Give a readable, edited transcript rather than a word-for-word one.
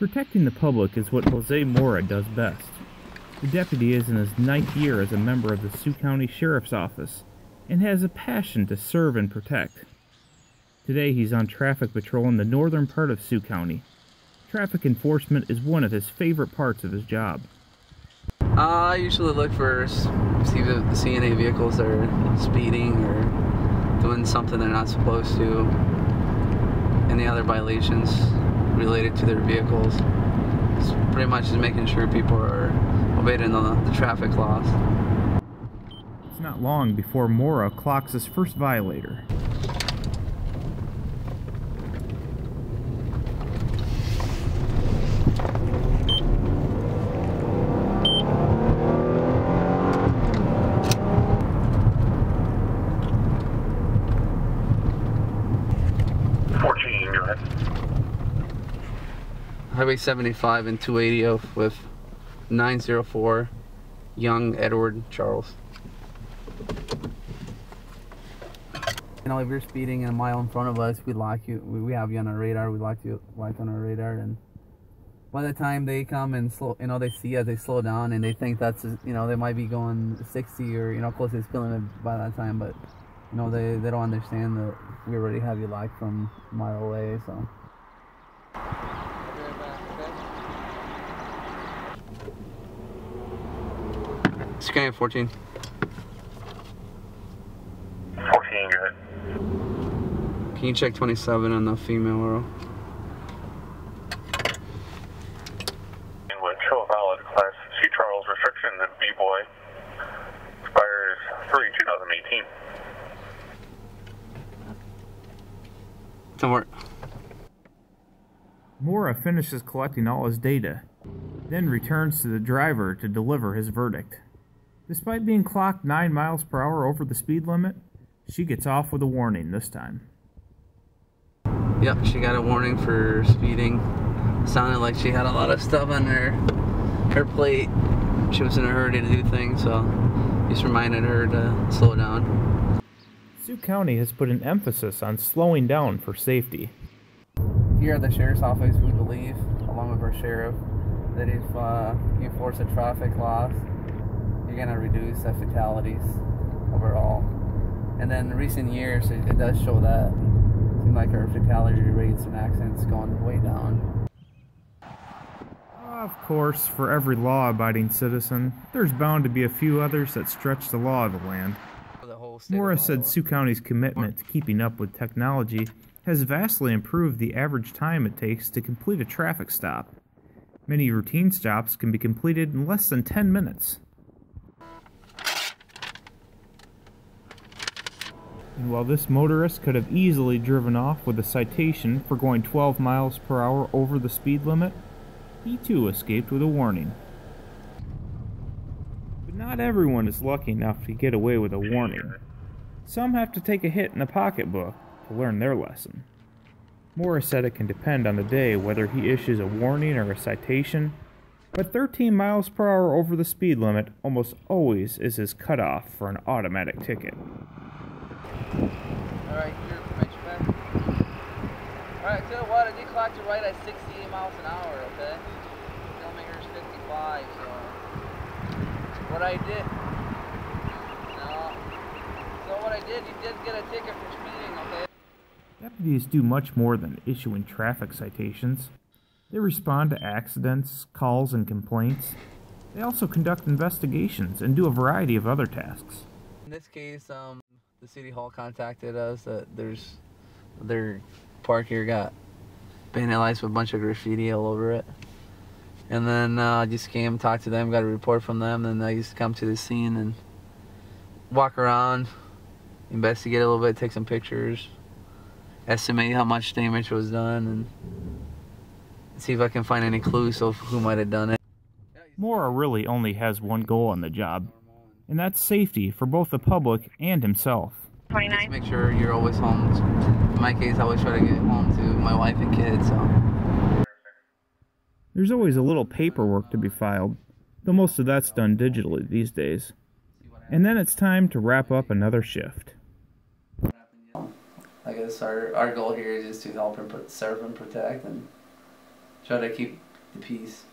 Protecting the public is what Jose Mora does best. The deputy is in his 9th year as a member of the Sioux County Sheriff's Office and has a passion to serve and protect. Today he's on traffic patrol in the northern part of Sioux County. Traffic enforcement is one of his favorite parts of his job. I usually look for see any vehicles that are speeding or doing something they're not supposed to. Any other violations related to their vehicles. It's pretty much just making sure people are obeying the traffic laws. It's not long before Mora clocks his first violator. Highway 75 and 280 with 904 Young Edward Charles. You know, if you're speeding a mile in front of us, we lock you. We have you on our radar. We lock you on our radar, and by the time they come and slow, you know, they see us, they slow down, and they think that's, you know, they might be going 60 or, you know, close to the speed limit by that time, but you know, they don't understand that we already have you locked from a mile away. So. Scan 14. 14, go ahead. Can you check 27 on the female row? With show valid class C Charles restriction, the B-boy expires 3/2018. Don't worry. Mora finishes collecting all his data, then returns to the driver to deliver his verdict. Despite being clocked 9 miles per hour over the speed limit, she gets off with a warning this time. Yep, she got a warning for speeding. Sounded like she had a lot of stuff on her plate. She was in a hurry to do things, so just reminded her to slow down. Sioux County has put an emphasis on slowing down for safety. Here at the Sheriff's Office, we believe, along with our sheriff, that if you enforce the traffic laws, you're going to reduce the fatalities overall. And then in recent years, it does show that. It seems like our fatality rates and accidents going way down. Of course, for every law-abiding citizen, there's bound to be a few others that stretch the law of the land. Mora said Sioux County's commitment to keeping up with technology has vastly improved the average time it takes to complete a traffic stop. Many routine stops can be completed in less than 10 minutes. And while this motorist could have easily driven off with a citation for going 12 miles per hour over the speed limit, he too escaped with a warning. But not everyone is lucky enough to get away with a warning. Some have to take a hit in the pocketbook to learn their lesson. Mora said it can depend on the day whether he issues a warning or a citation, but 13 miles per hour over the speed limit almost always is his cutoff for an automatic ticket. Alright, your information back. Alright, tell you what, I did clock you right at 68 miles an hour, okay? Filmmaker's 55, so what I did, you did get a ticket for speeding, okay? Deputies do much more than issuing traffic citations. They respond to accidents, calls, and complaints. They also conduct investigations and do a variety of other tasks. In this case, the city hall contacted us that their park here got vandalized with a bunch of graffiti all over it. And then I just came, talked to them, got a report from them, and I used to come to the scene and walk around, investigate a little bit, take some pictures, estimate how much damage was done, and see if I can find any clues of who might have done it. Mora really only has one goal on the job, and that's safety for both the public and himself. 29. Just make sure you're always home. In my case, I always try to get home to my wife and kids. So. There's always a little paperwork to be filed, though most of that's done digitally these days. And then it's time to wrap up another shift. I guess our goal here is just to help and serve and protect and try to keep Peace.